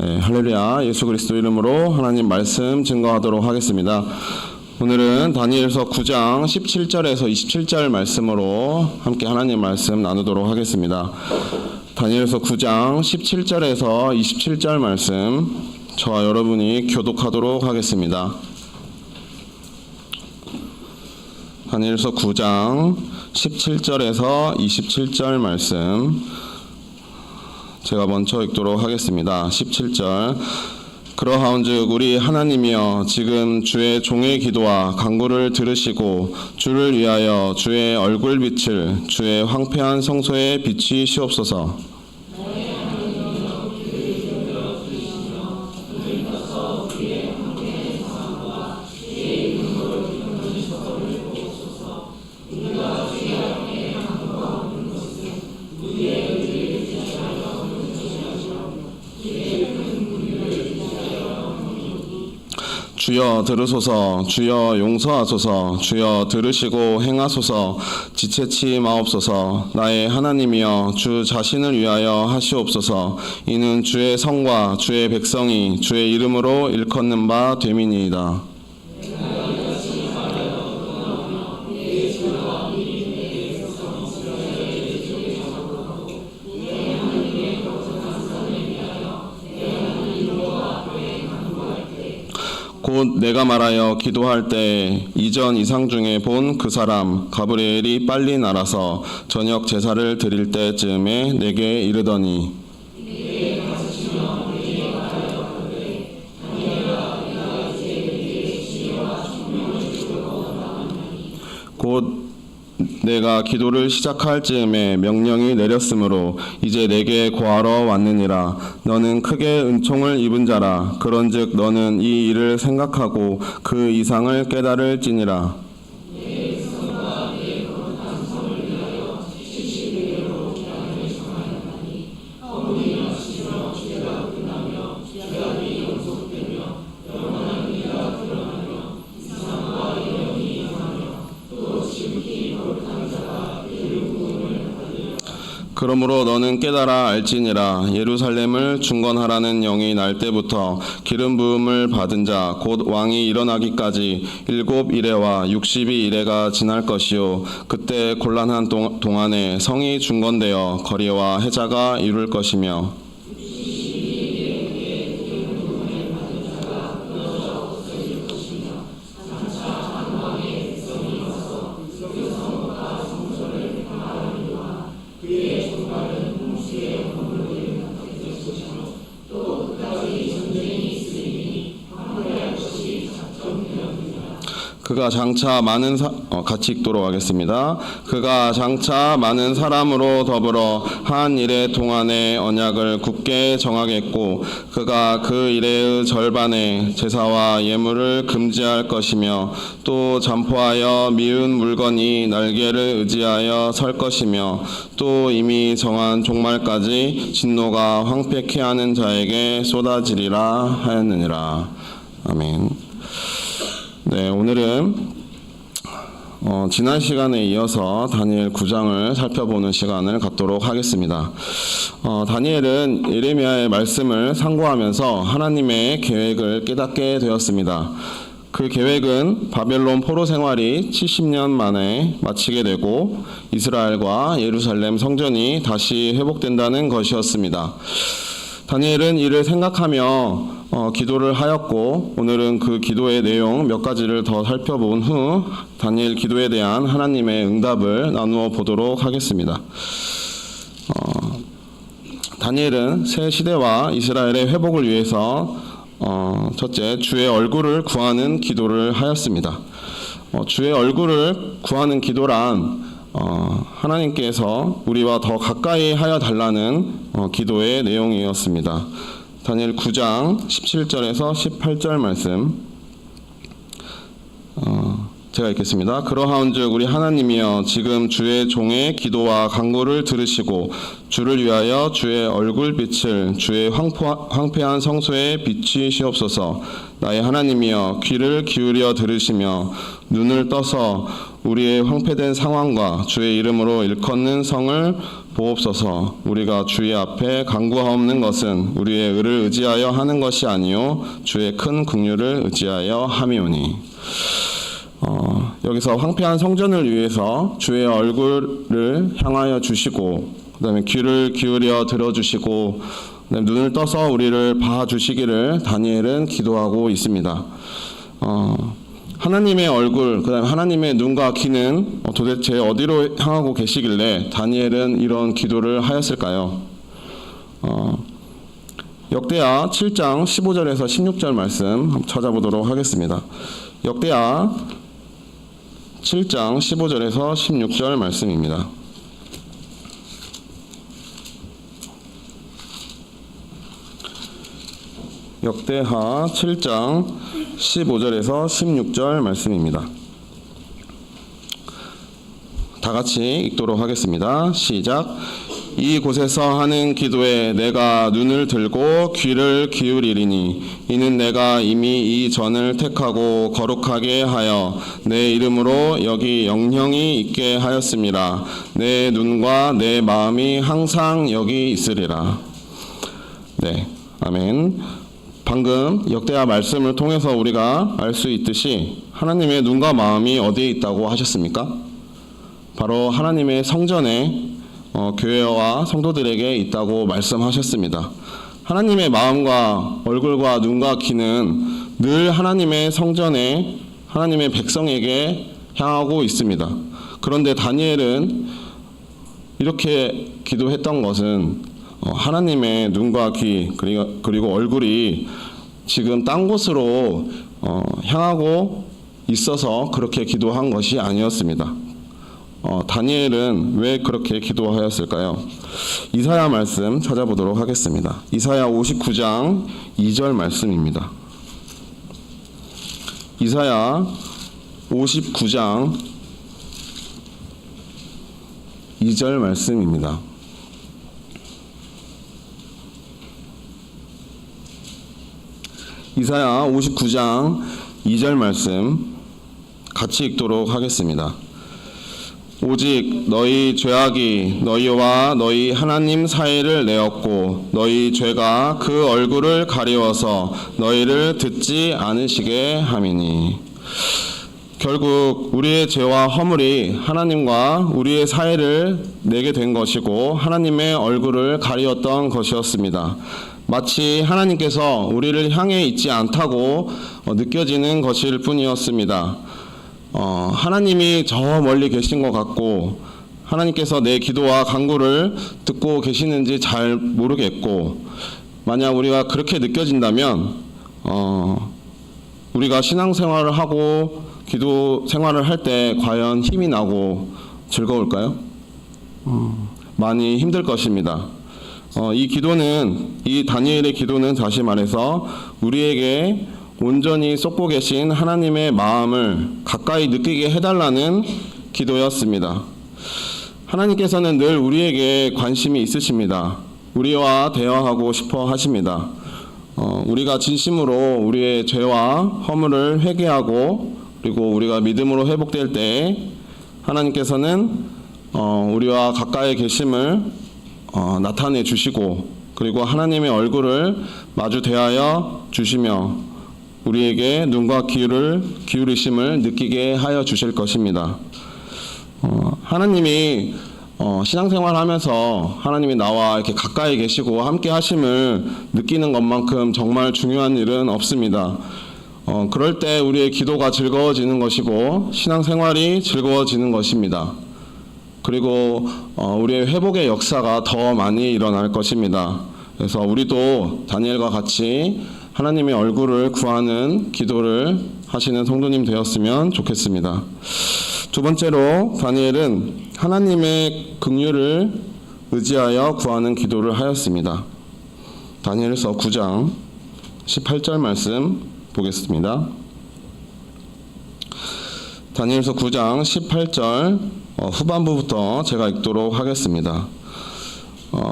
네, 할렐루야. 예수 그리스도 이름으로 하나님 말씀 증거하도록 하겠습니다. 오늘은 다니엘서 9장 17절에서 27절 말씀으로 함께 하나님 말씀 나누도록 하겠습니다. 다니엘서 9장 17절에서 27절 말씀 저와 여러분이 교독하도록 하겠습니다. 다니엘서 9장 17절에서 27절 말씀 제가 먼저 읽도록 하겠습니다. 17절. 그러하온즉 우리 하나님이여 지금 주의 종의 기도와 간구를 들으시고 주를 위하여 주의 얼굴빛을 주의 황폐한 성소에 비추시옵소서. 주여 들으소서. 주여 용서하소서. 주여 들으시고 행하소서. 지체치 마옵소서. 나의 하나님이여 주 자신을 위하여 하시옵소서. 이는 주의 성과 주의 백성이 주의 이름으로 일컫는 바 됨이니이다. 곧 내가 말하여 기도할 때 이전 이상 중에 본 그 사람 가브리엘이 빨리 날아서 저녁 제사를 드릴 때쯤에 내게 이르더니 곧 내가 기도를 시작할 즈음에 명령이 내렸으므로 이제 내게 고하러 왔느니라. 너는 크게 은총을 입은 자라. 그런즉 너는 이 일을 생각하고 그 이상을 깨달을지니라. 그러므로 너는 깨달아 알지니라. 예루살렘을 중건하라는 영이 날 때부터 기름 부음을 받은 자 곧 왕이 일어나기까지 7이레와 62이레가 지날 것이요 그때 곤란한 동안에 성이 중건되어 거리와 해자가 이룰 것이며 그가 장차 많은 같이 읽도록 하겠습니다. 그가 장차 많은 사람으로 더불어 한 일의 동안에 언약을 굳게 정하겠고 그가 그 일의 절반에 제사와 예물을 금지할 것이며 또 잠포하여 미운 물건이 날개를 의지하여 설 것이며 또 이미 정한 종말까지 진노가 황폐케 하는 자에게 쏟아지리라 하였느니라. 아멘. 네, 오늘은 지난 시간에 이어서 다니엘 9장을 살펴보는 시간을 갖도록 하겠습니다. 다니엘은 예레미야의 말씀을 상고하면서 하나님의 계획을 깨닫게 되었습니다. 그 계획은 바벨론 포로 생활이 70년 만에 마치게 되고 이스라엘과 예루살렘 성전이 다시 회복된다는 것이었습니다. 다니엘은 이를 생각하며 기도를 하였고 오늘은 그 기도의 내용 몇 가지를 더 살펴본 후 다니엘 기도에 대한 하나님의 응답을 나누어 보도록 하겠습니다. 다니엘은 새 시대와 이스라엘의 회복을 위해서 첫째 주의 얼굴을 구하는 기도를 하였습니다. 주의 얼굴을 구하는 기도란 하나님께서 우리와 더 가까이 하여 달라는 기도의 내용이었습니다. 다니엘 9장 17절에서 18절 말씀 제가 읽겠습니다. 그러하온즉 우리 하나님이여 지금 주의 종의 기도와 간구를 들으시고 주를 위하여 주의 얼굴빛을 주의 황폐한 성소에 비추시옵소서. 나의 하나님이여 귀를 기울여 들으시며 눈을 떠서 우리의 황폐된 상황과 주의 이름으로 일컫는 성을 보옵소서. 우리가 주의 앞에 간구하옵는 것은 우리의 의를 의지하여 하는 것이 아니요 주의 큰 긍휼을 의지하여 함이오니. 여기서 황폐한 성전을 위해서 주의 얼굴을 향하여 주시고, 그다음에 귀를 기울여 들어주시고, 그다음에 눈을 떠서 우리를 봐주시기를 다니엘은 기도하고 있습니다. 하나님의 얼굴, 그다음에 하나님의 눈과 귀는 도대체 어디로 향하고 계시길래 다니엘은 이런 기도를 하였을까요? 역대하 7장 15절에서 16절 말씀 한번 찾아보도록 하겠습니다. 역대하 7장 15절에서 16절 말씀입니다. 역대하 7장 15절에서 16절 말씀입니다. 다 같이 읽도록 하겠습니다. 시작. 이곳에서 하는 기도에 내가 눈을 들고 귀를 기울이리니 이는 내가 이미 이 전을 택하고 거룩하게 하여 내 이름으로 여기 영영이 있게 하였음이라. 내 눈과 내 마음이 항상 여기 있으리라. 네, 아멘. 방금 역대하 말씀을 통해서 우리가 알 수 있듯이 하나님의 눈과 마음이 어디에 있다고 하셨습니까? 바로 하나님의 성전에 교회와 성도들에게 있다고 말씀하셨습니다. 하나님의 마음과 얼굴과 눈과 귀는 늘 하나님의 성전에 하나님의 백성에게 향하고 있습니다. 그런데 다니엘은 이렇게 기도했던 것은 하나님의 눈과 귀 그리고 얼굴이 지금 딴 곳으로 향하고 있어서 그렇게 기도한 것이 아니었습니다. 다니엘은 왜 그렇게 기도하였을까요? 이사야 말씀 찾아보도록 하겠습니다. 이사야 59장 2절 말씀입니다. 이사야 59장 2절 말씀입니다. 이사야 59장 2절 말씀 같이 읽도록 하겠습니다. 오직 너희 죄악이 너희와 너희 하나님 사이를 내었고 너희 죄가 그 얼굴을 가리워서 너희를 듣지 않으시게 함이니. 결국 우리의 죄와 허물이 하나님과 우리의 사이를 내게 된 것이고 하나님의 얼굴을 가리웠던 것이었습니다. 마치 하나님께서 우리를 향해 있지 않다고 느껴지는 것일 뿐이었습니다. 하나님이 저 멀리 계신 것 같고 하나님께서 내 기도와 간구를 듣고 계시는지 잘 모르겠고, 만약 우리가 그렇게 느껴진다면 우리가 신앙생활을 하고 기도 생활을 할 때 과연 힘이 나고 즐거울까요? 많이 힘들 것입니다. 이 다니엘의 기도는 다시 말해서 우리에게 온전히 쏟고 계신 하나님의 마음을 가까이 느끼게 해달라는 기도였습니다. 하나님께서는 늘 우리에게 관심이 있으십니다. 우리와 대화하고 싶어 하십니다. 우리가 진심으로 우리의 죄와 허물을 회개하고 그리고 우리가 믿음으로 회복될 때 하나님께서는 우리와 가까이 계심을 나타내 주시고 그리고 하나님의 얼굴을 마주 대하여 주시며 우리에게 눈과 귀를 기울이심을 느끼게 하여 주실 것입니다. 하나님이 신앙생활하면서 하나님이 나와 이렇게 가까이 계시고 함께 하심을 느끼는 것만큼 정말 중요한 일은 없습니다. 그럴 때 우리의 기도가 즐거워지는 것이고 신앙생활이 즐거워지는 것입니다. 그리고 우리의 회복의 역사가 더 많이 일어날 것입니다. 그래서 우리도 다니엘과 같이 하나님의 얼굴을 구하는 기도를 하시는 성도님 되었으면 좋겠습니다. 두 번째로 다니엘은 하나님의 긍휼을 의지하여 구하는 기도를 하였습니다. 다니엘서 9장 18절 말씀 보겠습니다. 다니엘서 9장 18절 후반부부터 제가 읽도록 하겠습니다.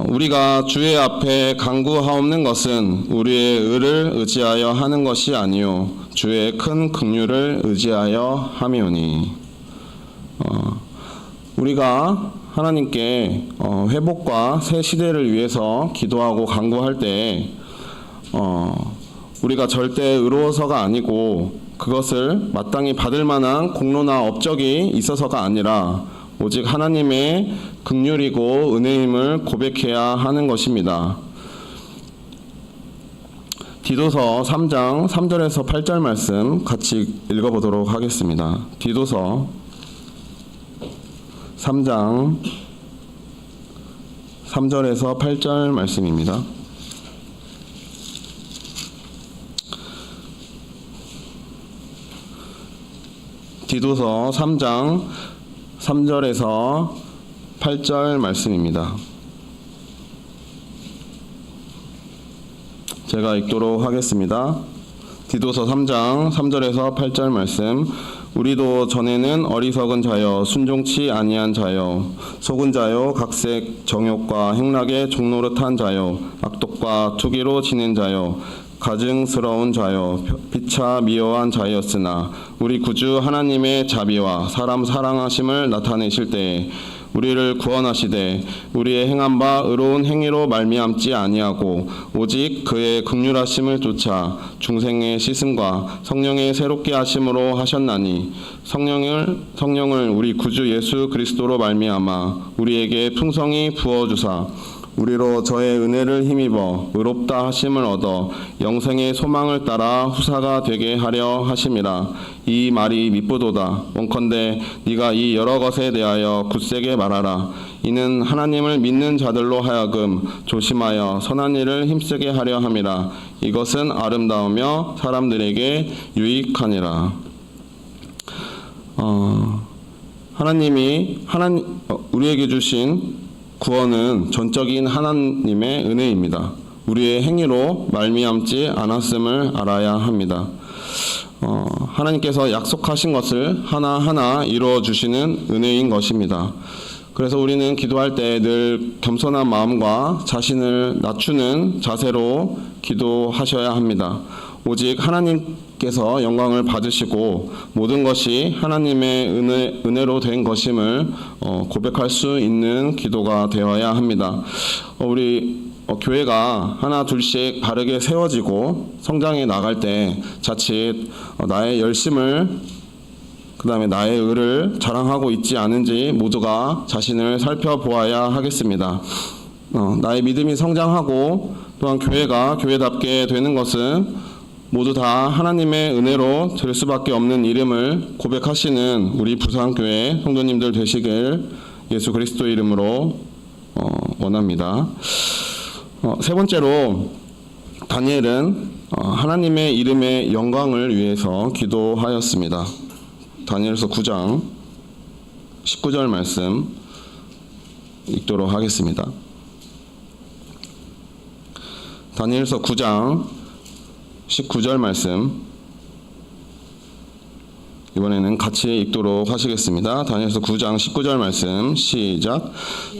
우리가 주의 앞에 간구하옵는 것은 우리의 의를 의지하여 하는 것이 아니요 주의 큰 긍휼을 의지하여 함이오니. 우리가 하나님께 회복과 새 시대를 위해서 기도하고 간구할 때 우리가 절대 의로워서가 아니고 그것을 마땅히 받을 만한 공로나 업적이 있어서가 아니라 오직 하나님의 긍휼이고 은혜임을 고백해야 하는 것입니다. 디도서 3장 3절에서 8절 말씀 같이 읽어보도록 하겠습니다. 디도서 3장 3절에서 8절 말씀입니다. 디도서 3장 3절에서 8절 말씀입니다. 제가 읽도록 하겠습니다. 디도서 3장 3절에서 8절 말씀. 우리도 전에는 어리석은 자여 순종치 아니한 자여 속은 자여 각색 정욕과 행락에 종노릇한 자여 악독과 투기로 지낸 자여 가증스러운 자여 피차 미워한 자였으나 우리 구주 하나님의 자비와 사람 사랑하심을 나타내실 때에 우리를 구원하시되 우리의 행한 바 의로운 행위로 말미암지 아니하고 오직 그의 긍휼하심을 쫓아 중생의 씻음과 성령의 새롭게 하심으로 하셨나니 성령을 우리 구주 예수 그리스도로 말미암아 우리에게 풍성히 부어 주사 우리로 저의 은혜를 힘입어 의롭다 하심을 얻어 영생의 소망을 따라 후사가 되게 하려 하심이라. 이 말이 미쁘도다. 원컨대 네가 이 여러 것에 대하여 굳세게 말하라. 이는 하나님을 믿는 자들로 하여금 조심하여 선한 일을 힘쓰게 하려 함이라. 이것은 아름다우며 사람들에게 유익하니라. 하나님이 우리에게 주신 구원은 전적인 하나님의 은혜입니다. 우리의 행위로 말미암지 않았음을 알아야 합니다. 하나님께서 약속하신 것을 하나하나 이루어 주시는 은혜인 것입니다. 그래서 우리는 기도할 때 늘 겸손한 마음과 자신을 낮추는 자세로 기도하셔야 합니다. 오직 하나님께서 영광을 받으시고 모든 것이 하나님의 은혜로 된 것임을 고백할 수 있는 기도가 되어야 합니다. 우리 교회가 하나 둘씩 바르게 세워지고 성장해 나갈 때 자칫 나의 열심을 그 다음에 나의 의를 자랑하고 있지 않은지 모두가 자신을 살펴보아야 하겠습니다. 나의 믿음이 성장하고 또한 교회가 교회답게 되는 것은 모두 다 하나님의 은혜로 될 수밖에 없는 이름을 고백하시는 우리 부산교회 성도님들 되시길 예수 그리스도 이름으로 원합니다. 세 번째로 다니엘은 하나님의 이름의 영광을 위해서 기도하였습니다. 다니엘서 9장 19절 말씀 읽도록 하겠습니다. 다니엘서 9장 19절 말씀 이번에는 같이 읽도록 하시겠습니다. 다니엘서 9장 19절 말씀 시작.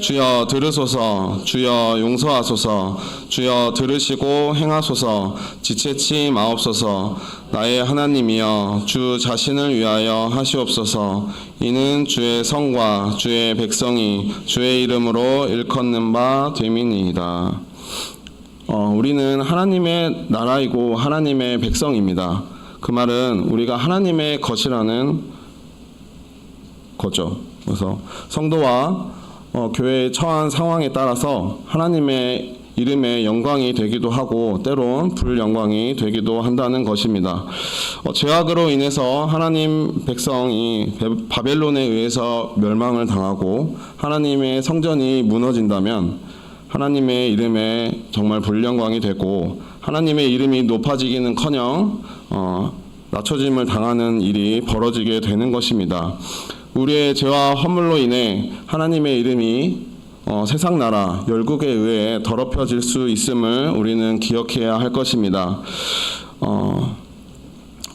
주여 들으소서. 주여 용서하소서. 주여 들으시고 행하소서. 지체치 마옵소서. 나의 하나님이여 주 자신을 위하여 하시옵소서. 이는 주의 성과 주의 백성이 주의 이름으로 일컫는 바 됨이니이다. 우리는 하나님의 나라이고 하나님의 백성입니다. 그 말은 우리가 하나님의 것이라는 거죠. 그래서 성도와 교회에 처한 상황에 따라서 하나님의 이름의 영광이 되기도 하고 때론 불영광이 되기도 한다는 것입니다. 죄악으로 인해서 하나님 백성이 바벨론에 의해서 멸망을 당하고 하나님의 성전이 무너진다면 하나님의 이름에 정말 불영광이 되고 하나님의 이름이 높아지기는커녕 낮춰짐을 당하는 일이 벌어지게 되는 것입니다. 우리의 죄와 허물로 인해 하나님의 이름이 세상 나라 열국에 의해 더럽혀질 수 있음을 우리는 기억해야 할 것입니다.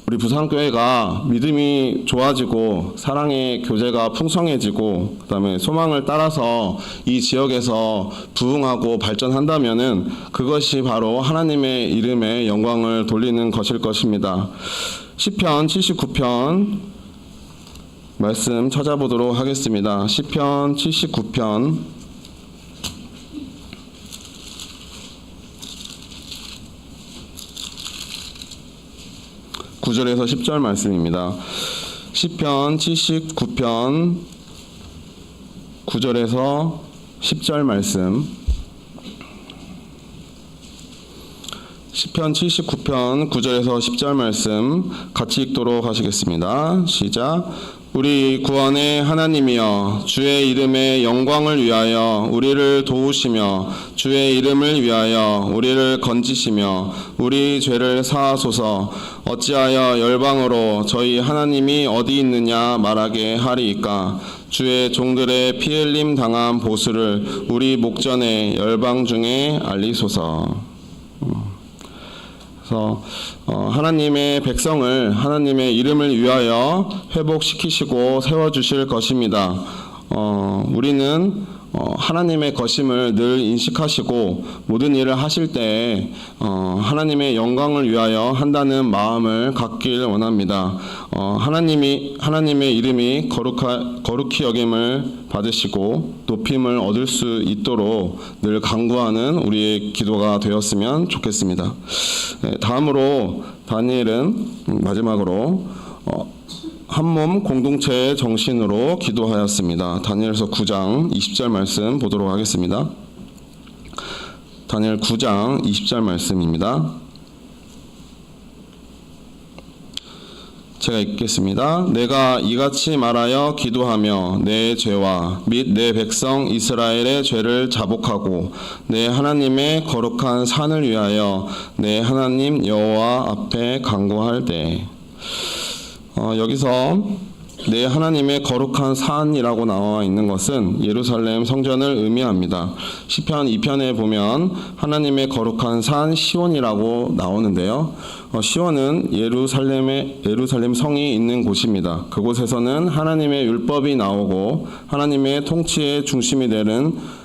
우리 부산교회가 믿음이 좋아지고 사랑의 교제가 풍성해지고 그다음에 소망을 따라서 이 지역에서 부흥하고 발전한다면은 그것이 바로 하나님의 이름에 영광을 돌리는 것일 것입니다. 시편 79편 말씀 찾아보도록 하겠습니다. 시편 79편 9절에서 10절 말씀입니다. 시편 79편 9절에서 10절 말씀. 시편 79편 9절에서 10절 말씀 같이 읽도록 하시겠습니다. 시작. 우리 구원의 하나님이여, 주의 이름의 영광을 위하여 우리를 도우시며 주의 이름을 위하여 우리를 건지시며 우리 죄를 사하소서. 어찌하여 열방으로 저희 하나님이 어디 있느냐 말하게 하리이까. 주의 종들의 피 흘림 당한 보수를 우리 목전에 열방 중에 알리소서. 그래서 하나님의 백성을 하나님의 이름을 위하여 회복시키시고 세워주실 것입니다. 우리는 하나님의 것임을 늘 인식하시고 모든 일을 하실 때 하나님의 영광을 위하여 한다는 마음을 갖길 원합니다. 하나님의 이름이 거룩히 여김을 받으시고 높임을 얻을 수 있도록 늘 간구하는 우리의 기도가 되었으면 좋겠습니다. 다음으로 다니엘은 마지막으로 한몸 공동체의 정신으로 기도하였습니다. 다니엘서 9장 20절 말씀 보도록 하겠습니다. 다니엘 9장 20절 말씀입니다. 제가 읽겠습니다. 내가 이같이 말하여 기도하며 내 죄와 및 내 백성 이스라엘의 죄를 자복하고 내 하나님의 거룩한 산을 위하여 내 하나님 여호와 앞에 간구할 때. 여기서 내 하나님의 거룩한 산이라고 나와 있는 것은 예루살렘 성전을 의미합니다. 시편 2편에 보면 하나님의 거룩한 산 시온이라고 나오는데요. 시온은 예루살렘 성이 있는 곳입니다. 그곳에서는 하나님의 율법이 나오고 하나님의 통치의 중심이 되는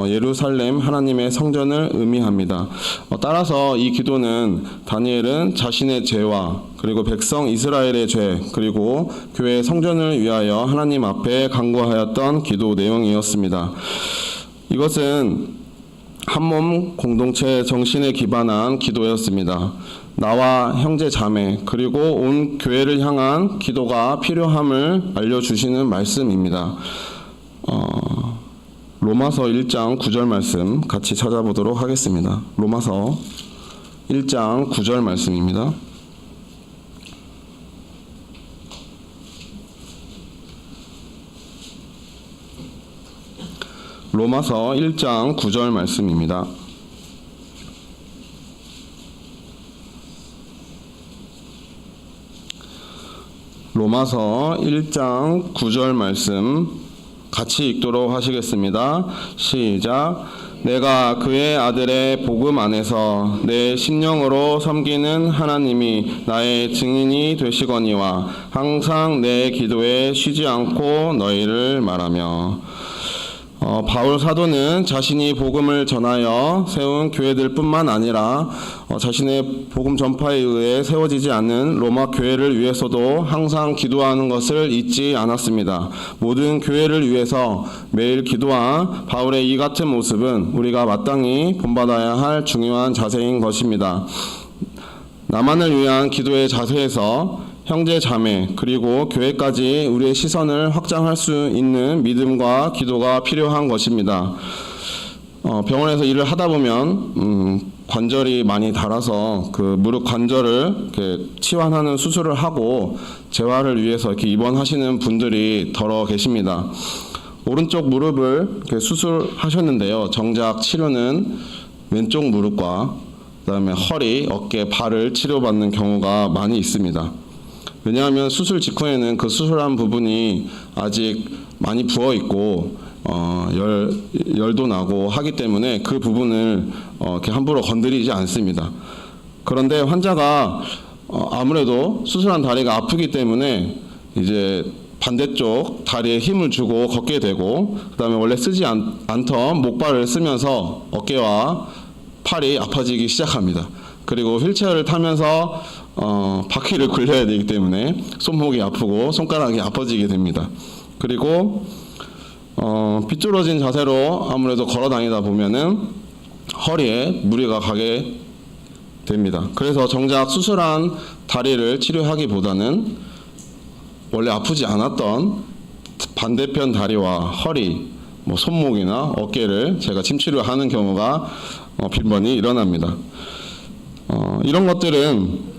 예루살렘 하나님의 성전을 의미합니다. 따라서 이 기도는 다니엘은 자신의 죄와 그리고 백성 이스라엘의 죄 그리고 교회 성전을 위하여 하나님 앞에 간구하였던 기도 내용이었습니다. 이것은 한몸 공동체 정신에 기반한 기도였습니다. 나와 형제 자매 그리고 온 교회를 향한 기도가 필요함을 알려주시는 말씀입니다. 로마서 1장 9절 말씀 같이 찾아보도록 하겠습니다. 로마서 1장 9절 말씀입니다. 로마서 1장 9절 말씀입니다. 로마서 1장 9절 말씀 같이 읽도록 하시겠습니다. 시작. 내가 그의 아들의 복음 안에서 내 심령으로 섬기는 하나님이 나의 증인이 되시거니와 항상 내 기도에 쉬지 않고 너희를 말하며. 바울 사도는 자신이 복음을 전하여 세운 교회들 뿐만 아니라 자신의 복음 전파에 의해 세워지지 않는 로마 교회를 위해서도 항상 기도하는 것을 잊지 않았습니다. 모든 교회를 위해서 매일 기도한 바울의 이 같은 모습은 우리가 마땅히 본받아야 할 중요한 자세인 것입니다. 나만을 위한 기도의 자세에서 형제 자매 그리고 교회까지 우리의 시선을 확장할 수 있는 믿음과 기도가 필요한 것입니다. 병원에서 일을 하다 보면 관절이 많이 닳아서 그 무릎 관절을 이렇게 치환하는 수술을 하고 재활을 위해서 이렇게 입원하시는 분들이 더러 계십니다. 오른쪽 무릎을 이렇게 수술하셨는데요. 정작 치료는 왼쪽 무릎과 그다음에 허리, 어깨, 발을 치료받는 경우가 많이 있습니다. 왜냐하면 수술 직후에는 그 수술한 부분이 아직 많이 부어 있고 열도 나고 하기 때문에 그 부분을 이렇게 함부로 건드리지 않습니다. 그런데 환자가 아무래도 수술한 다리가 아프기 때문에 이제 반대쪽 다리에 힘을 주고 걷게 되고 그다음에 원래 쓰지 않던 목발을 쓰면서 어깨와 팔이 아파지기 시작합니다. 그리고 휠체어를 타면서 바퀴를 굴려야 되기 때문에 손목이 아프고 손가락이 아파지게 됩니다. 그리고 삐뚤어진 자세로 아무래도 걸어 다니다 보면은 허리에 무리가 가게 됩니다. 그래서 정작 수술한 다리를 치료하기보다는 원래 아프지 않았던 반대편 다리와 허리, 손목이나 어깨를 제가 침치료 하는 경우가 빈번히 일어납니다. 이런 것들은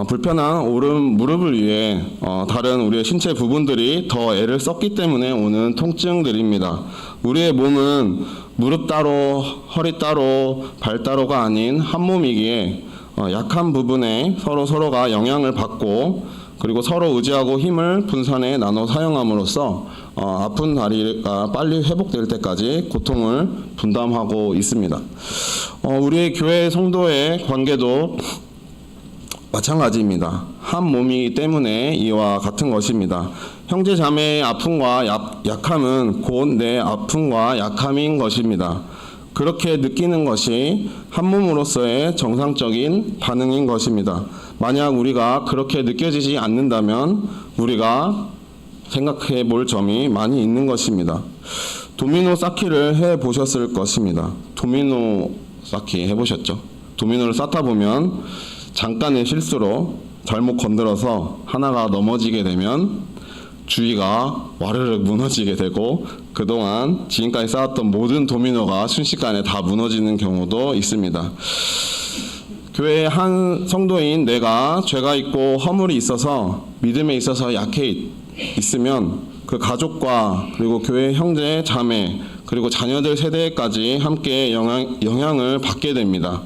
불편한 오른 무릎을 위해 다른 우리의 신체 부분들이 더 애를 썼기 때문에 오는 통증들입니다. 우리의 몸은 무릎 따로, 허리 따로, 발 따로가 아닌 한 몸이기에 약한 부분에 서로가 영향을 받고 그리고 서로 의지하고 힘을 분산해 나눠 사용함으로써 아픈 다리가 빨리 회복될 때까지 고통을 분담하고 있습니다. 우리의 교회 성도의 관계도 마찬가지입니다. 한 몸이기 때문에 이와 같은 것입니다. 형제 자매의 아픔과 약함은 곧 내 아픔과 약함인 것입니다. 그렇게 느끼는 것이 한 몸으로서의 정상적인 반응인 것입니다. 만약 우리가 그렇게 느껴지지 않는다면 우리가 생각해 볼 점이 많이 있는 것입니다. 도미노 쌓기를 해 보셨을 것입니다. 도미노 쌓기 해보셨죠? 도미노를 쌓다 보면 잠깐의 실수로 잘못 건드려서 하나가 넘어지게 되면 주위가 와르르 무너지게 되고 그동안 지금까지 쌓았던 모든 도미노가 순식간에 다 무너지는 경우도 있습니다. 교회의 한 성도인 내가 죄가 있고 허물이 있어서 믿음에 있어서 약해 있으면 그 가족과 그리고 교회 형제, 자매 그리고 자녀들 세대까지 함께 영향을 받게 됩니다.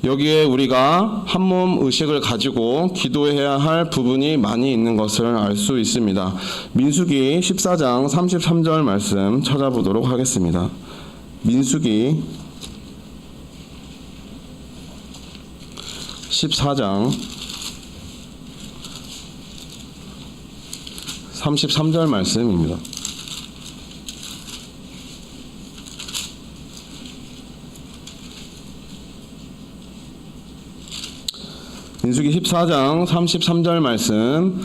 여기에 우리가 한 몸 의식을 가지고 기도해야 할 부분이 많이 있는 것을 알 수 있습니다. 민수기 14장 33절 말씀 찾아보도록 하겠습니다. 민수기 14장 33절 말씀입니다. 민수기 14장 33절 말씀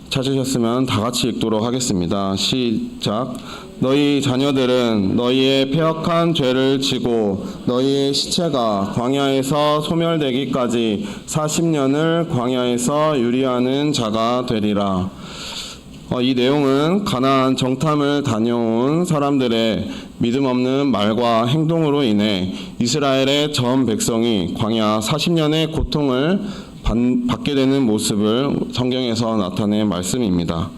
찾으셨으면 다 같이 읽도록 하겠습니다. 시작. 너희 자녀들은 너희의 패역한 죄를 지고 너희의 시체가 광야에서 소멸되기까지 40년을 광야에서 유리하는 자가 되리라. 이 내용은 가나안 정탐을 다녀온 사람들의 믿음 없는 말과 행동으로 인해 이스라엘의 전 백성이 광야 40년의 고통을 받게 되는 모습을 성경에서 나타낸 말씀입니다.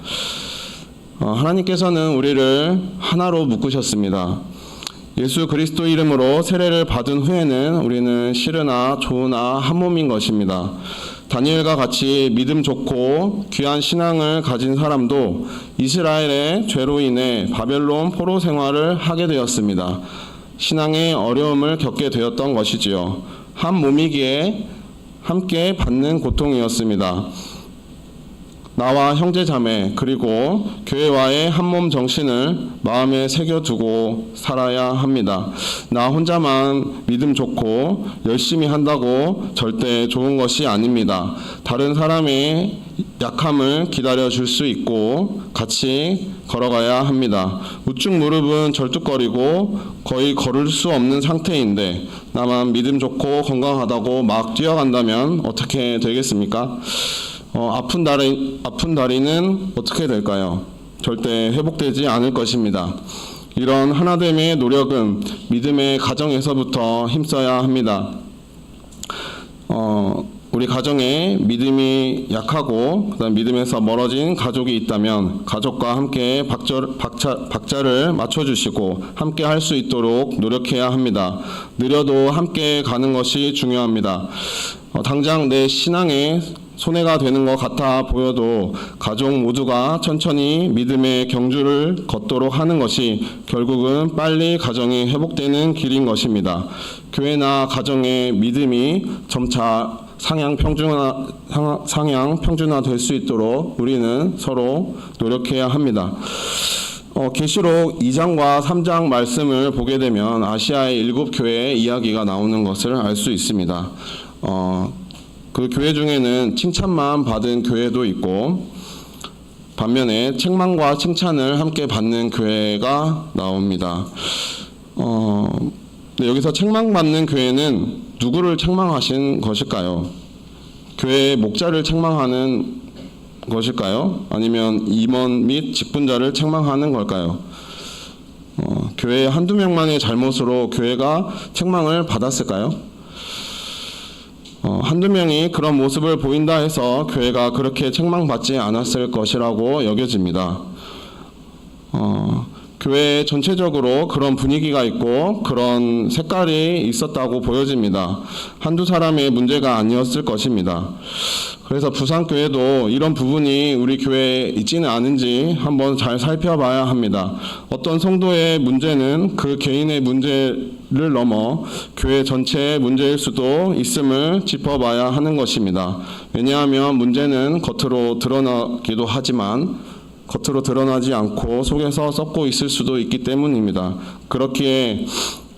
하나님께서는 우리를 하나로 묶으셨습니다. 예수 그리스도 이름으로 세례를 받은 후에는 우리는 싫으나 좋으나 한 몸인 것입니다. 다니엘과 같이 믿음 좋고 귀한 신앙을 가진 사람도 이스라엘의 죄로 인해 바벨론 포로 생활을 하게 되었습니다. 신앙의 어려움을 겪게 되었던 것이지요. 한 몸이기에 함께 받는 고통이었습니다. 나와 형제 자매 그리고 교회와의 한 몸 정신을 마음에 새겨두고 살아야 합니다. 나 혼자만 믿음 좋고 열심히 한다고 절대 좋은 것이 아닙니다. 다른 사람의 약함을 기다려줄 수 있고 같이 걸어가야 합니다. 우측 무릎은 절뚝거리고 거의 걸을 수 없는 상태인데 나만 믿음 좋고 건강하다고 막 뛰어간다면 어떻게 되겠습니까? 아픈 다리는 어떻게 될까요? 절대 회복되지 않을 것입니다. 이런 하나됨의 노력은 믿음의 가정에서부터 힘써야 합니다. 우리 가정에 믿음이 약하고 그다음 믿음에서 멀어진 가족이 있다면 가족과 함께 박자를 맞춰주시고 함께 할 수 있도록 노력해야 합니다. 느려도 함께 가는 것이 중요합니다. 당장 내 신앙에 손해가 되는 것 같아 보여도 가족 모두가 천천히 믿음의 경주를 걷도록 하는 것이 결국은 빨리 가정이 회복되는 길인 것입니다. 교회나 가정의 믿음이 점차 상향 평준화 될 수 있도록 우리는 서로 노력해야 합니다. 계시록 2장과 3장 말씀을 보게 되면 아시아의 7교회의 이야기가 나오는 것을 알 수 있습니다. 그 교회 중에는 칭찬만 받은 교회도 있고 반면에 책망과 칭찬을 함께 받는 교회가 나옵니다. 여기서 책망받는 교회는 누구를 책망하신 것일까요? 교회의 목자를 책망하는 것일까요? 아니면 임원 및 직분자를 책망하는 걸까요? 교회의 한두 명만의 잘못으로 교회가 책망을 받았을까요? 한두 명이 그런 모습을 보인다 해서 교회가 그렇게 책망받지 않았을 것이라고 여겨집니다. 교회 전체적으로 그런 분위기가 있고 그런 색깔이 있었다고 보여집니다. 한두 사람의 문제가 아니었을 것입니다. 그래서 부산교회도 이런 부분이 우리 교회에 있지는 않은지 한번 잘 살펴봐야 합니다. 어떤 성도의 문제는 그 개인의 문제를 넘어 교회 전체의 문제일 수도 있음을 짚어봐야 하는 것입니다. 왜냐하면 문제는 겉으로 드러나기도 하지만 겉으로 드러나지 않고 속에서 썩고 있을 수도 있기 때문입니다. 그렇기에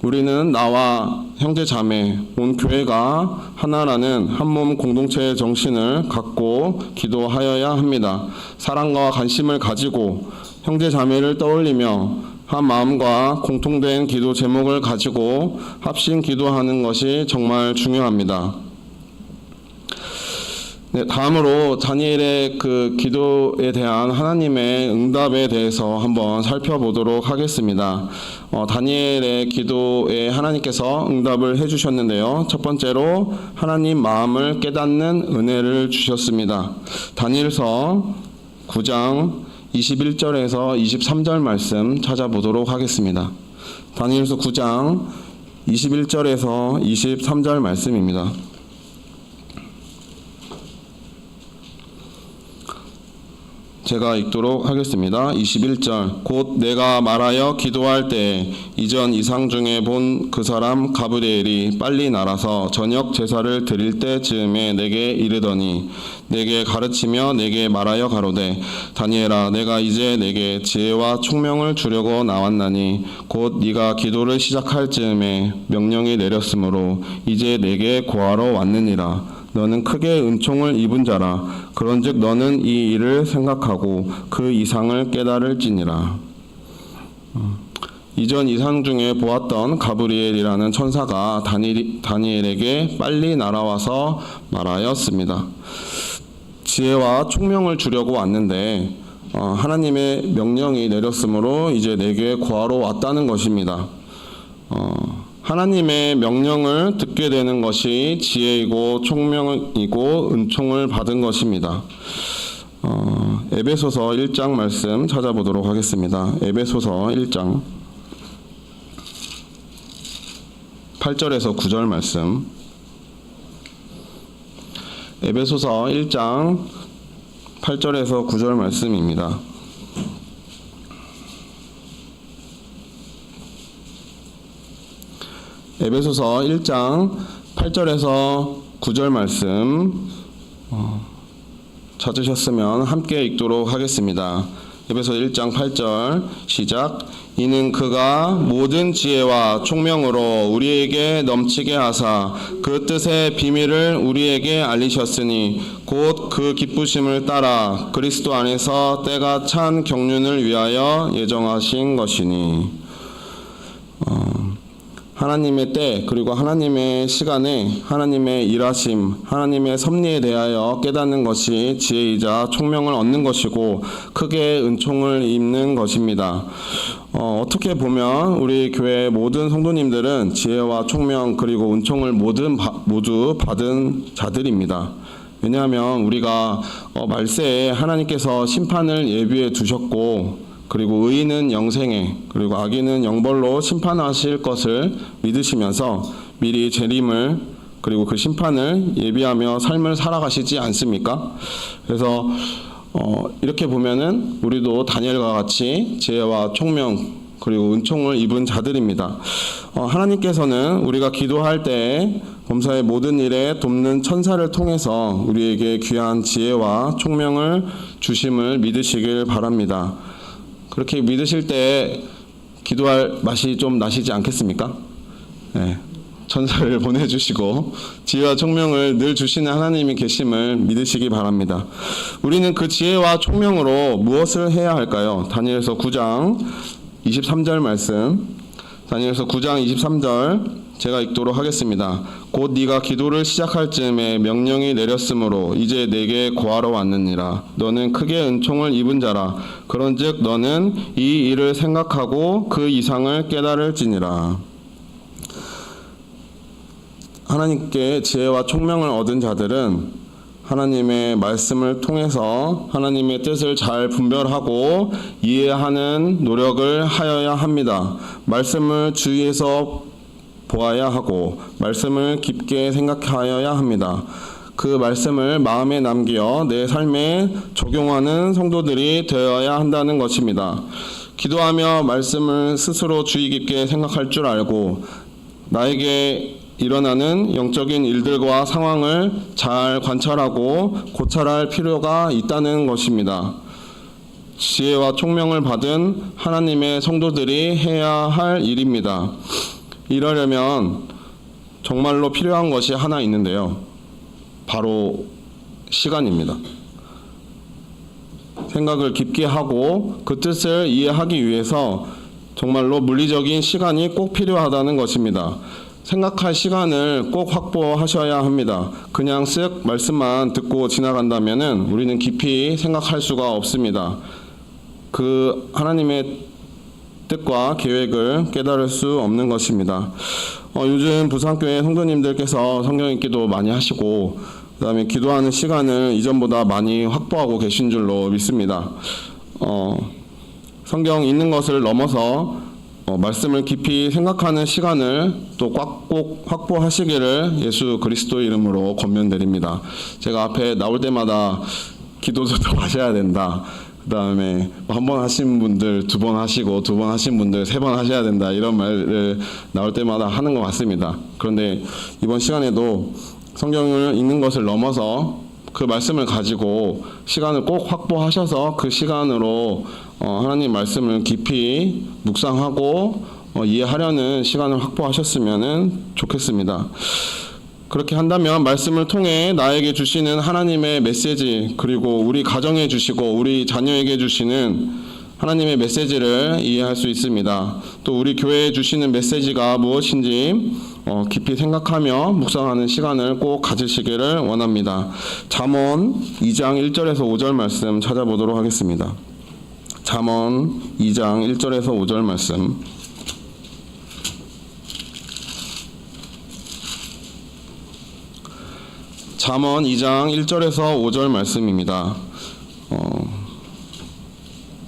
우리는 나와 형제 자매, 온 교회가 하나라는 한몸 공동체의 정신을 갖고 기도하여야 합니다. 사랑과 관심을 가지고 형제 자매를 떠올리며 한 마음과 공통된 기도 제목을 가지고 합심 기도하는 것이 정말 중요합니다. 네, 다음으로 다니엘의 그 기도에 대한 하나님의 응답에 대해서 한번 살펴보도록 하겠습니다. 다니엘의 기도에 하나님께서 응답을 해주셨는데요. 첫 번째로 하나님 마음을 깨닫는 은혜를 주셨습니다. 다니엘서 9장 21절에서 23절 말씀 찾아보도록 하겠습니다. 다니엘서 9장 21절에서 23절 말씀입니다. 제가 읽도록 하겠습니다. 21절 곧 내가 말하여 기도할 때 이전 이상 중에 본 그 사람 가브리엘이 빨리 날아서 저녁 제사를 드릴 때쯤에 내게 이르더니 내게 가르치며 내게 말하여 가로되 다니엘아 내가 이제 내게 지혜와 총명을 주려고 나왔나니 곧 네가 기도를 시작할 즈음에 명령이 내렸으므로 이제 내게 고하러 왔느니라. 너는 크게 은총을 입은 자라. 그런즉 너는 이 일을 생각하고 그 이상을 깨달을지니라. 이전 이상 중에 보았던 가브리엘이라는 천사가 다니엘에게 빨리 날아와서 말하였습니다. 지혜와 총명을 주려고 왔는데 하나님의 명령이 내렸으므로 이제 내게 구하러 왔다는 것입니다. 하나님의 명령을 듣게 되는 것이 지혜이고 총명이고 은총을 받은 것입니다. 에베소서 1장 말씀 찾아보도록 하겠습니다. 에베소서 1장 8절에서 9절 말씀. 에베소서 1장 8절에서 9절 말씀입니다. 에베소서 1장 8절에서 9절 말씀 찾으셨으면 함께 읽도록 하겠습니다. 에베소 1장 8절 시작. 이는 그가 모든 지혜와 총명으로 우리에게 넘치게 하사 그 뜻의 비밀을 우리에게 알리셨으니 곧 그 기쁘심을 따라 그리스도 안에서 때가 찬 경륜을 위하여 예정하신 것이니. 하나님의 때 그리고 하나님의 시간에 하나님의 일하심, 하나님의 섭리에 대하여 깨닫는 것이 지혜이자 총명을 얻는 것이고 크게 은총을 입는 것입니다. 어떻게 보면 우리 교회 모든 성도님들은 지혜와 총명 그리고 은총을 모두 받은 자들입니다. 왜냐하면 우리가 말세에 하나님께서 심판을 예비해 두셨고 그리고 의인은 영생에 그리고 악인은 영벌로 심판하실 것을 믿으시면서 미리 재림을 그리고 그 심판을 예비하며 삶을 살아가시지 않습니까? 그래서 이렇게 보면은 우리도 다니엘과 같이 지혜와 총명 그리고 은총을 입은 자들입니다. 하나님께서는 우리가 기도할 때 범사의 모든 일에 돕는 천사를 통해서 우리에게 귀한 지혜와 총명을 주심을 믿으시길 바랍니다. 그렇게 믿으실 때 기도할 맛이 좀 나시지 않겠습니까? 네. 천사를 보내주시고 지혜와 총명을 늘 주시는 하나님이 계심을 믿으시기 바랍니다. 우리는 그 지혜와 총명으로 무엇을 해야 할까요? 다니엘서 9장 23절 말씀, 다니엘서 9장 23절 제가 읽도록 하겠습니다. 곧 네가 기도를 시작할 즈음에 명령이 내렸으므로 이제 내게 고하러 왔느니라. 너는 크게 은총을 입은 자라. 그런즉 너는 이 일을 생각하고 그 이상을 깨달을지니라. 하나님께 지혜와 총명을 얻은 자들은 하나님의 말씀을 통해서 하나님의 뜻을 잘 분별하고 이해하는 노력을 하여야 합니다. 말씀을 주의해서 보아야 하고 말씀을 깊게 생각하여야 합니다. 그 말씀을 마음에 남겨 내 삶에 적용하는 성도들이 되어야 한다는 것입니다. 기도하며 말씀을 스스로 주의 깊게 생각할 줄 알고 나에게 일어나는 영적인 일들과 상황을 잘 관찰하고 고찰할 필요가 있다는 것입니다. 지혜와 총명을 받은 하나님의 성도들이 해야 할 일입니다. 이러려면 정말로 필요한 것이 하나 있는데요. 바로 시간입니다. 생각을 깊게 하고 그 뜻을 이해하기 위해서 정말로 물리적인 시간이 꼭 필요하다는 것입니다. 생각할 시간을 꼭 확보하셔야 합니다. 그냥 쓱 말씀만 듣고 지나간다면은 우리는 깊이 생각할 수가 없습니다. 그 하나님의 뜻과 계획을 깨달을 수 없는 것입니다. 요즘 부산교회 성도님들께서 성경 읽기도 많이 하시고 그다음에 기도하는 시간을 이전보다 많이 확보하고 계신 줄로 믿습니다. 성경 읽는 것을 넘어서 말씀을 깊이 생각하는 시간을 또 꼭 확보하시기를 예수 그리스도 이름으로 권면드립니다. 제가 앞에 나올 때마다 기도도 더 하셔야 된다. 그 다음에 한 번 하신 분들 2번 하시고 2번 하신 분들 3번 하셔야 된다. 이런 말을 나올 때마다 하는 것 같습니다. 그런데 이번 시간에도 성경을 읽는 것을 넘어서 그 말씀을 가지고 시간을 꼭 확보하셔서 그 시간으로 하나님 말씀을 깊이 묵상하고 이해하려는 시간을 확보하셨으면 좋겠습니다. 그렇게 한다면 말씀을 통해 나에게 주시는 하나님의 메시지, 그리고 우리 가정에 주시고 우리 자녀에게 주시는 하나님의 메시지를 이해할 수 있습니다. 또 우리 교회에 주시는 메시지가 무엇인지 깊이 생각하며 묵상하는 시간을 꼭 가지시기를 원합니다. 잠언 2장 1절에서 5절 말씀 찾아보도록 하겠습니다. 잠언 2장 1절에서 5절 말씀. 잠언 2장 1절에서 5절 말씀입니다.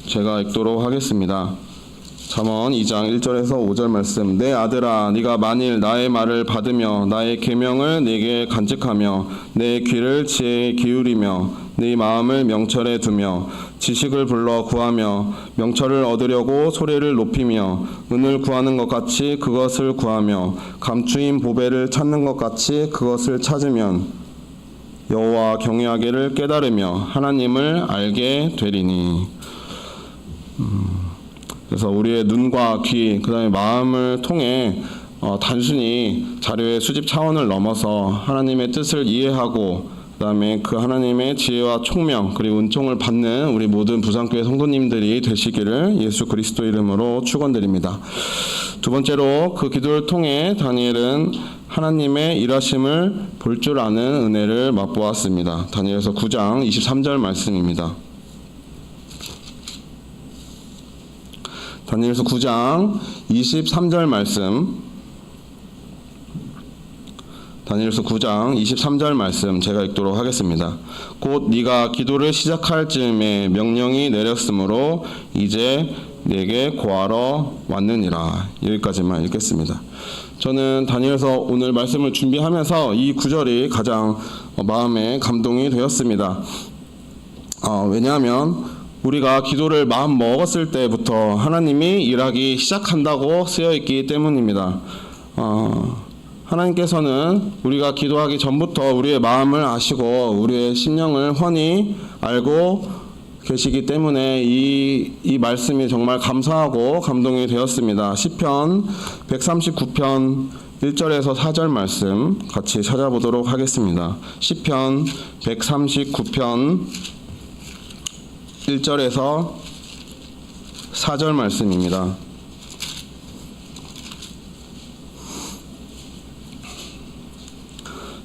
제가 읽도록 하겠습니다. 잠언 2장 1절에서 5절 말씀. 내 아들아, 네가 만일 나의 말을 받으며 나의 계명을 네게 간직하며 내 귀를 지혜에 기울이며 네 마음을 명철에 두며 지식을 불러 구하며 명철을 얻으려고 소리를 높이며 은을 구하는 것 같이 그것을 구하며 감추인 보배를 찾는 것 같이 그것을 찾으면 여호와 경외하기를 깨달으며 하나님을 알게 되리니. 그래서 우리의 눈과 귀, 그 다음에 마음을 통해 단순히 자료의 수집 차원을 넘어서 하나님의 뜻을 이해하고 그 다음에 그 하나님의 지혜와 총명 그리고 은총을 받는 우리 모든 부산교회 성도님들이 되시기를 예수 그리스도 이름으로 축원드립니다. 두 번째로 그 기도를 통해 다니엘은 하나님의 일하심을 볼 줄 아는 은혜를 맛보았습니다. 다니엘서 9장 23절 말씀입니다. 다니엘서 9장 23절 말씀. 다니엘서 9장 23절 말씀 제가 읽도록 하겠습니다. 곧 네가 기도를 시작할 즈음에 명령이 내렸으므로 이제 내게 고하러 왔느니라. 여기까지만 읽겠습니다. 저는 다니엘서 오늘 말씀을 준비하면서 이 구절이 가장 마음에 감동이 되었습니다. 왜냐하면 우리가 기도를 마음 먹었을 때부터 하나님이 일하기 시작한다고 쓰여있기 때문입니다. 하나님께서는 우리가 기도하기 전부터 우리의 마음을 아시고 우리의 심령을 훤히 알고 계시기 때문에 이 말씀이 정말 감사하고 감동이 되었습니다. 시편 139편 1절에서 4절 말씀 같이 찾아보도록 하겠습니다. 시편 139편 1절에서 4절 말씀입니다.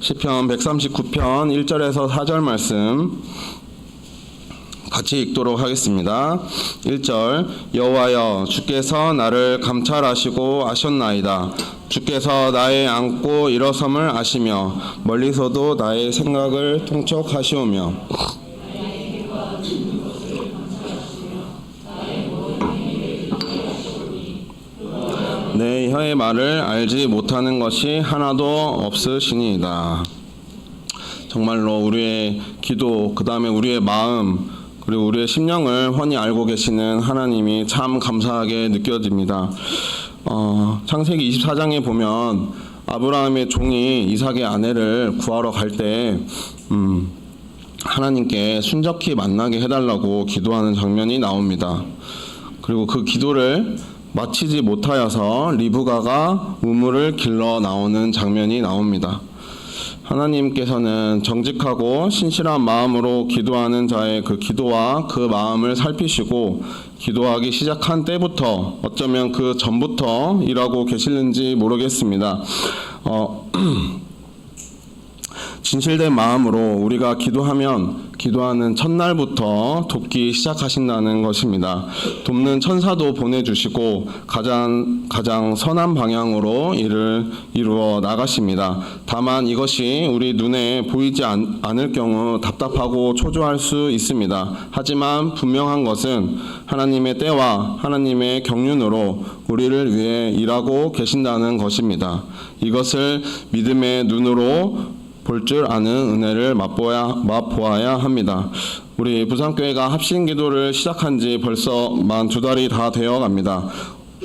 시편 139편 1절에서 4절 말씀 같이 읽도록 하겠습니다. 1절 여호와여 주께서 나를 감찰하시고 아셨나이다. 주께서 나의 앉고 일어섬을 아시며 멀리서도 나의 생각을 통촉하시오며 내 혀의 말을 알지 못하는 것이 하나도 없으시니이다. 정말로 우리의 기도, 그 다음에 우리의 마음, 그리고 우리의 심령을 훤히 알고 계시는 하나님이 참 감사하게 느껴집니다. 창세기 24장에 보면 아브라함의 종이 이삭의 아내를 구하러 갈 때 하나님께 순적히 만나게 해달라고 기도하는 장면이 나옵니다. 그리고 그 기도를 마치지 못하여서 리브가가 우물을 길러 나오는 장면이 나옵니다. 하나님께서는 정직하고 신실한 마음으로 기도하는 자의 그 기도와 그 마음을 살피시고 기도하기 시작한 때부터 어쩌면 그 전부터 일하고 계시는지 모르겠습니다. 진실된 마음으로 우리가 기도하는 첫날부터 돕기 시작하신다는 것입니다. 돕는 천사도 보내주시고 가장 선한 방향으로 일을 이루어 나가십니다. 다만 이것이 우리 눈에 보이지 않을 경우 답답하고 초조할 수 있습니다. 하지만 분명한 것은 하나님의 때와 하나님의 경륜으로 우리를 위해 일하고 계신다는 것입니다. 이것을 믿음의 눈으로 볼 줄 아는 은혜를 맛보아야 합니다. 우리 부산교회가 합심기도를 시작한 지 벌써 만 2달이 다 되어 갑니다.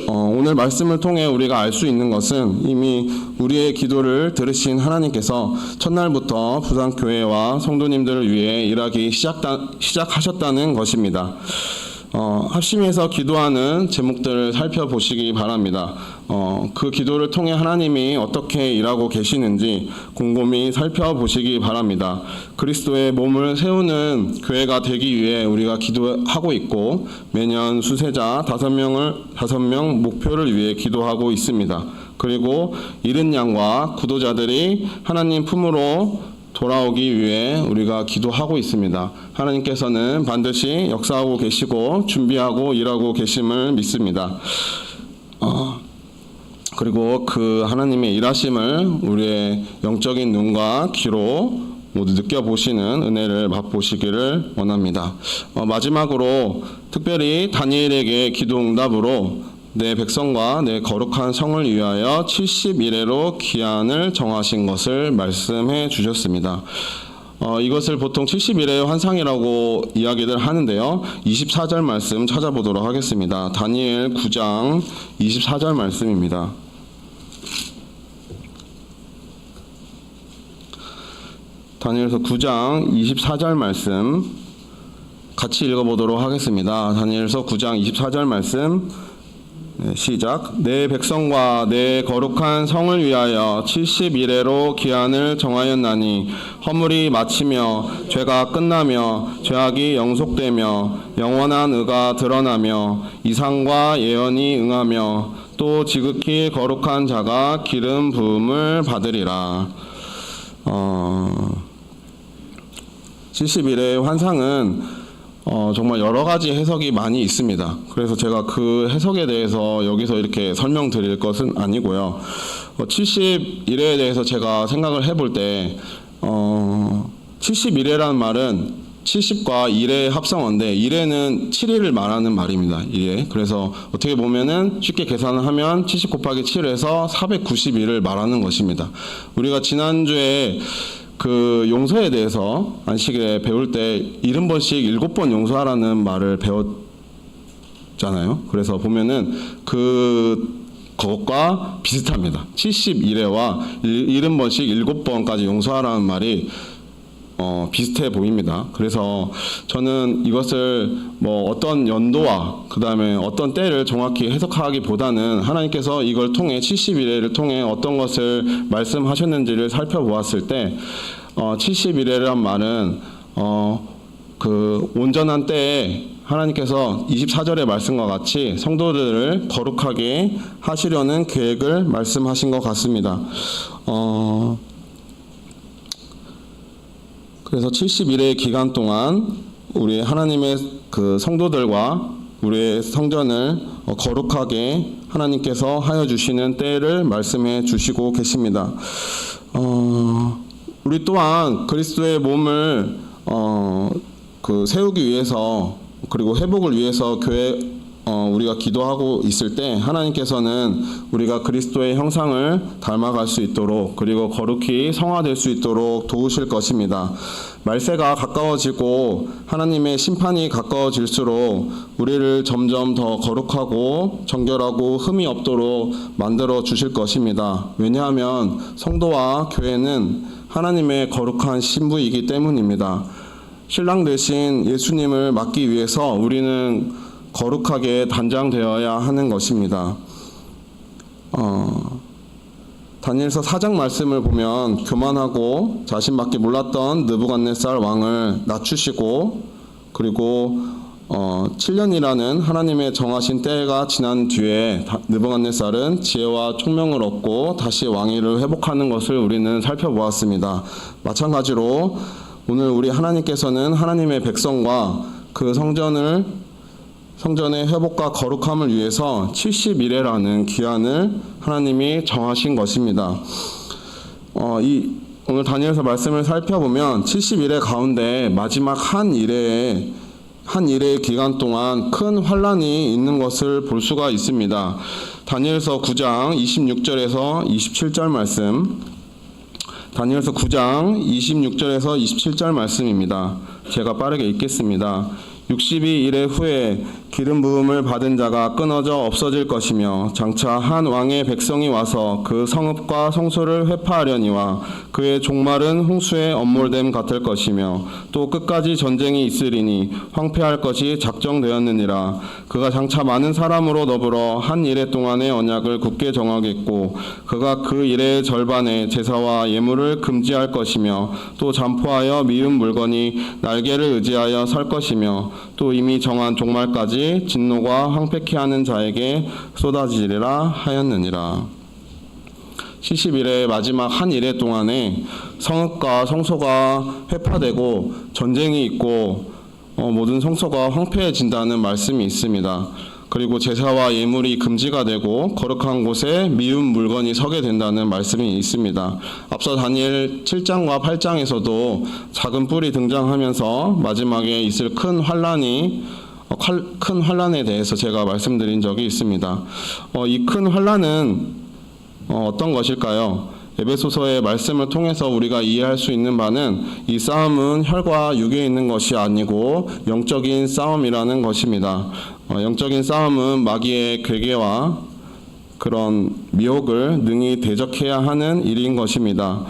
오늘 말씀을 통해 우리가 알 수 있는 것은 이미 우리의 기도를 들으신 하나님께서 첫날부터 부산교회와 성도님들을 위해 일하기 시작하셨다는 것입니다. 합심해서 기도하는 제목들을 살펴보시기 바랍니다. 그 기도를 통해 하나님이 어떻게 일하고 계시는지 곰곰이 살펴보시기 바랍니다. 그리스도의 몸을 세우는 교회가 되기 위해 우리가 기도하고 있고 매년 수세자 5명 목표를 위해 기도하고 있습니다. 그리고 잃은 양과 구도자들이 하나님 품으로 돌아오기 위해 우리가 기도하고 있습니다. 하나님께서는 반드시 역사하고 계시고 준비하고 일하고 계심을 믿습니다. 그리고 그 하나님의 일하심을 우리의 영적인 눈과 귀로 모두 느껴보시는 은혜를 맛보시기를 원합니다. 마지막으로 특별히 다니엘에게 기도 응답으로 내 백성과 내 거룩한 성을 위하여 70일에로 기한을 정하신 것을 말씀해 주셨습니다. 이것을 보통 70일의 환상이라고 이야기를 하는데요. 24절 말씀 찾아보도록 하겠습니다. 다니엘 9장 24절 말씀입니다. 다니엘서 9장 24절 말씀 같이 읽어보도록 하겠습니다. 다니엘서 9장 24절 말씀 시작. 내 백성과 내 거룩한 성을 위하여 70일에로 기한을 정하였나니 허물이 마치며 죄가 끝나며 죄악이 영속되며 영원한 의가 드러나며 이상과 예언이 응하며 또 지극히 거룩한 자가 기름 부음을 받으리라. 70일의 환상은 정말 여러 가지 해석이 많이 있습니다. 그래서 제가 그 해석에 대해서 여기서 이렇게 설명드릴 것은 아니고요. 70일에 대해서 제가 생각을 해볼 때 70일이라는 말은 70과 1의 합성어인데 1에는 7일을 말하는 말입니다. 1에. 그래서 어떻게 보면은 쉽게 계산을 하면 70 곱하기 7에서 490일을 말하는 것입니다. 우리가 지난주에 그 용서에 대해서 안식일에 배울 때 70번씩 7번 용서하라는 말을 배웠잖아요. 그래서 보면은 그것과 비슷합니다. 71회와 70번씩 7번까지 용서하라는 말이 비슷해 보입니다. 그래서 저는 이것을 뭐 어떤 연도와 그 다음에 어떤 때를 정확히 해석하기보다는 하나님께서 이걸 통해 70일을 통해 어떤 것을 말씀하셨는지를 살펴보았을 때 70일이란 말은 그 온전한 때에 하나님께서 24절의 말씀과 같이 성도들을 거룩하게 하시려는 계획을 말씀하신 것 같습니다. 그래서 70일의 기간 동안 우리 하나님의 그 성도들과 우리의 성전을 거룩하게 하나님께서 하여 주시는 때를 말씀해 주시고 계십니다. 우리 또한 그리스도의 몸을 그 세우기 위해서 그리고 회복을 위해서 교회 우리가 기도하고 있을 때 하나님께서는 우리가 그리스도의 형상을 닮아갈 수 있도록 그리고 거룩히 성화될 수 있도록 도우실 것입니다. 말세가 가까워지고 하나님의 심판이 가까워질수록 우리를 점점 더 거룩하고 정결하고 흠이 없도록 만들어 주실 것입니다. 왜냐하면 성도와 교회는 하나님의 거룩한 신부이기 때문입니다. 신랑 되신 예수님을 맡기 위해서 우리는 거룩하게 단장되어야 하는 것입니다. 다니엘서 4장 말씀을 보면 교만하고 자신밖에 몰랐던 느부갓네살 왕을 낮추시고 그리고 7년이라는 하나님의 정하신 때가 지난 뒤에 느부갓네살은 지혜와 총명을 얻고 다시 왕위를 회복하는 것을 우리는 살펴보았습니다. 마찬가지로 오늘 우리 하나님께서는 하나님의 백성과 그 성전의 회복과 거룩함을 위해서 70일이라는 기한을 하나님이 정하신 것입니다. 오늘 다니엘서 말씀을 살펴보면 70일의 가운데 마지막 한 일의 기간 동안 큰 환란이 있는 것을 볼 수가 있습니다. 다니엘서 9장 26절에서 27절 말씀. 다니엘서 9장 26절에서 27절 말씀입니다. 제가 빠르게 읽겠습니다. 62일 후에 기름 부음을 받은 자가 끊어져 없어질 것이며 장차 한 왕의 백성이 와서 그 성읍과 성소를 회파하려니와 그의 종말은 홍수에 엄몰됨 같을 것이며 또 끝까지 전쟁이 있으리니 황폐할 것이 작정되었느니라. 그가 장차 많은 사람으로 더불어 한 일해 동안의 언약을 굳게 정하겠고 그가 그 일의 절반에 제사와 예물을 금지할 것이며 또 잠포하여 미운 물건이 날개를 의지하여 설 것이며 또 이미 정한 종말까지 진노가 황폐케 하는 자에게 쏟아지리라 하였느니라. 70일의 마지막 한 일해 동안에 성읍과 성소가 회파되고 전쟁이 있고 모든 성소가 황폐해진다는 말씀이 있습니다. 그리고 제사와 예물이 금지가 되고 거룩한 곳에 미운 물건이 서게 된다는 말씀이 있습니다. 앞서 다니엘 7장과 8장에서도 작은 뿔이 등장하면서 마지막에 있을 큰 환란에 대해서 제가 말씀드린 적이 있습니다. 이 큰 환란은 어떤 것일까요? 에베소서의 말씀을 통해서 우리가 이해할 수 있는 바는 이 싸움은 혈과 육에 있는 것이 아니고 영적인 싸움이라는 것입니다. 영적인 싸움은 마귀의 괴계와 그런 미혹을 능히 대적해야 하는 일인 것입니다.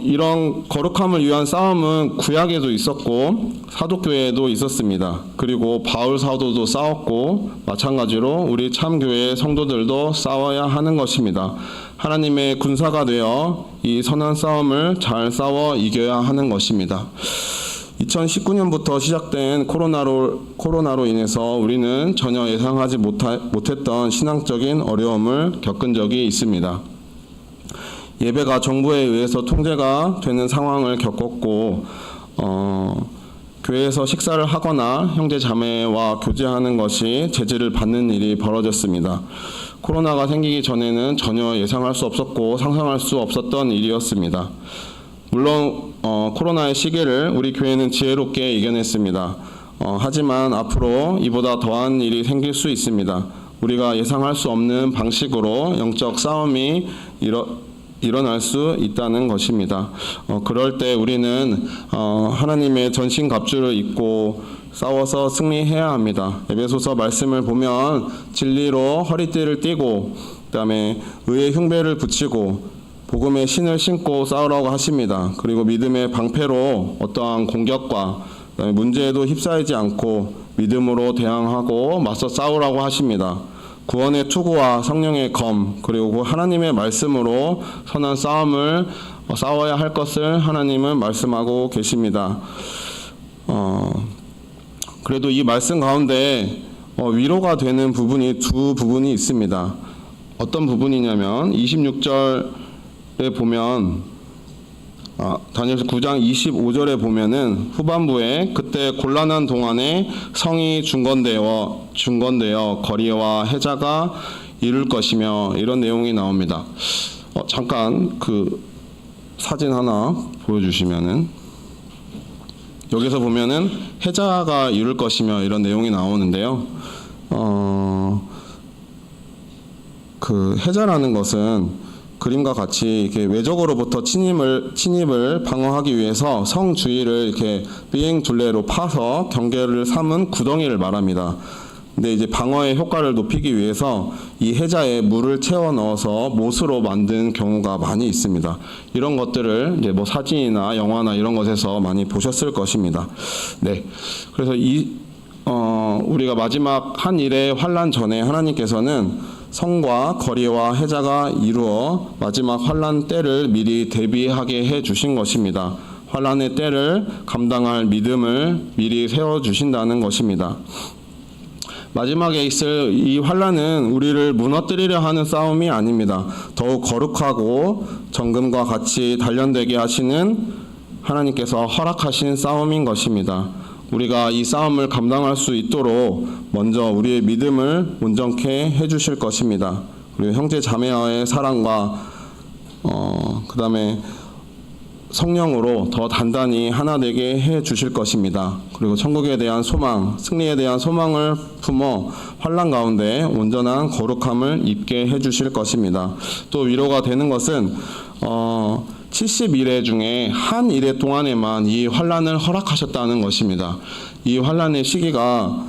이런 거룩함을 위한 싸움은 구약에도 있었고 사도교회에도 있었습니다. 그리고 바울 사도도 싸웠고 마찬가지로 우리 참교회의 성도들도 싸워야 하는 것입니다. 하나님의 군사가 되어 이 선한 싸움을 잘 싸워 이겨야 하는 것입니다. 2019년부터 시작된 코로나로 인해서 우리는 전혀 예상하지 못했던 신앙적인 어려움을 겪은 적이 있습니다. 예배가 정부에 의해서 통제가 되는 상황을 겪었고 교회에서 식사를 하거나 형제 자매와 교제하는 것이 제지를 받는 일이 벌어졌습니다. 코로나가 생기기 전에는 전혀 예상할 수 없었고 상상할 수 없었던 일이었습니다. 물론 코로나의 시기를 우리 교회는 지혜롭게 이겨냈습니다. 하지만 앞으로 이보다 더한 일이 생길 수 있습니다. 우리가 예상할 수 없는 방식으로 영적 싸움이 일어날 수 있다는 것입니다. 그럴 때 우리는 하나님의 전신갑주를 입고 싸워서 승리해야 합니다. 에베소서 말씀을 보면 진리로 허리띠를 띠고 그다음에 의의 흉배를 붙이고 복음의 신을 신고 싸우라고 하십니다. 그리고 믿음의 방패로 어떠한 공격과 그다음에 문제에도 휩싸이지 않고 믿음으로 대항하고 맞서 싸우라고 하십니다. 구원의 투구와 성령의 검 그리고 하나님의 말씀으로 선한 싸움을 싸워야 할 것을 하나님은 말씀하고 계십니다. 그래도 이 말씀 가운데 위로가 되는 부분이 두 부분이 있습니다. 어떤 부분이냐면 26절에 보면 다니엘서 9장 25절에 보면은 후반부에 그때 곤란한 동안에 성이 중건되어 거리와 해자가 이룰 것이며 이런 내용이 나옵니다. 잠깐 그 사진 하나 보여주시면은 여기서 보면은 해자가 이룰 것이며 이런 내용이 나오는데요. 그 해자라는 것은 그림과 같이 이렇게 외적으로부터 침입을 방어하기 위해서 성 주위를 이렇게 비행둘레로 파서 경계를 삼은 구덩이를 말합니다. 근데 이제 방어의 효과를 높이기 위해서 이 해자에 물을 채워 넣어서 못으로 만든 경우가 많이 있습니다. 이런 것들을 이제 뭐 사진이나 영화나 이런 것에서 많이 보셨을 것입니다. 네. 그래서 우리가 마지막 한 일의 환난 전에 하나님께서는 성과 거리와 해자가 이루어 마지막 환난 때를 미리 대비하게 해 주신 것입니다. 환난의 때를 감당할 믿음을 미리 세워 주신다는 것입니다. 마지막에 있을 이 환난은 우리를 무너뜨리려 하는 싸움이 아닙니다. 더욱 거룩하고 정금과 같이 단련되게 하시는 하나님께서 허락하신 싸움인 것입니다. 우리가 이 싸움을 감당할 수 있도록 먼저 우리의 믿음을 온전케 해주실 것입니다. 그리고 형제 자매와의 사랑과 그 다음에 성령으로 더 단단히 하나 되게 해주실 것입니다. 그리고 천국에 대한 소망, 승리에 대한 소망을 품어 환난 가운데 온전한 거룩함을 입게 해주실 것입니다. 또 위로가 되는 것은 70일의 중에 한 일의 동안에만 이 환난을 허락하셨다는 것입니다. 이 환난의 시기가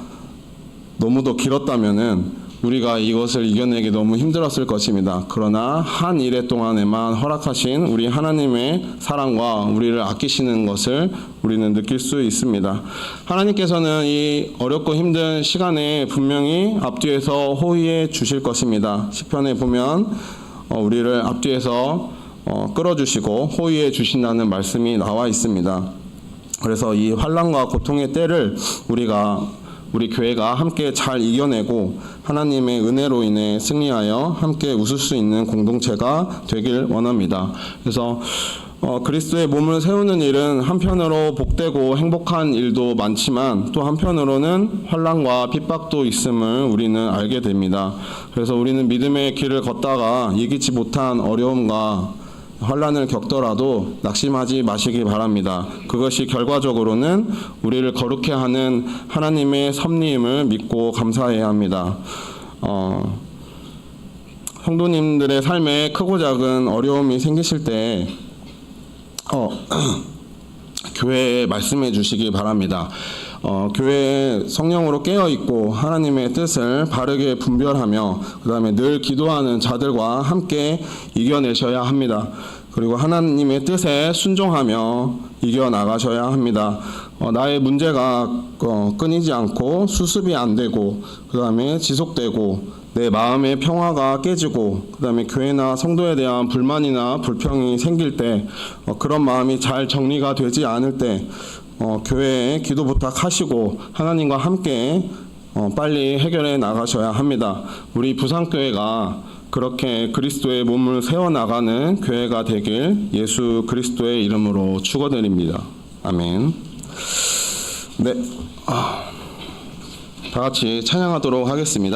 너무도 길었다면은 우리가 이것을 이겨내기 너무 힘들었을 것입니다. 그러나 한 일의 동안에만 허락하신 우리 하나님의 사랑과 우리를 아끼시는 것을 우리는 느낄 수 있습니다. 하나님께서는 이 어렵고 힘든 시간에 분명히 앞뒤에서 호의해 주실 것입니다. 시편에 보면 우리를 앞뒤에서 끌어주시고 호의해 주신다는 말씀이 나와 있습니다. 그래서 이 환난과 고통의 때를 우리 교회가 함께 잘 이겨내고 하나님의 은혜로 인해 승리하여 함께 웃을 수 있는 공동체가 되길 원합니다. 그래서 그리스도의 몸을 세우는 일은 한편으로 복되고 행복한 일도 많지만 또 한편으로는 환난과 핍박도 있음을 우리는 알게 됩니다. 그래서 우리는 믿음의 길을 걷다가 이기지 못한 어려움과 환난을 겪더라도 낙심하지 마시기 바랍니다. 그것이 결과적으로는 우리를 거룩해 하는 하나님의 섭리임을 믿고 감사해야 합니다. 성도님들의 삶에 크고 작은 어려움이 생기실 때 교회에 말씀해 주시기 바랍니다. 교회에 성령으로 깨어있고 하나님의 뜻을 바르게 분별하며 그 다음에 늘 기도하는 자들과 함께 이겨내셔야 합니다. 그리고 하나님의 뜻에 순종하며 이겨나가셔야 합니다. 나의 문제가 끊이지 않고 수습이 안 되고 그 다음에 지속되고 내 마음의 평화가 깨지고 그 다음에 교회나 성도에 대한 불만이나 불평이 생길 때 그런 마음이 잘 정리가 되지 않을 때 교회에 기도 부탁하시고 하나님과 함께 빨리 해결해 나가셔야 합니다. 우리 부산교회가 그렇게 그리스도의 몸을 세워나가는 교회가 되길 예수 그리스도의 이름으로 축원드립니다. 아멘. 네, 다 같이 찬양하도록 하겠습니다.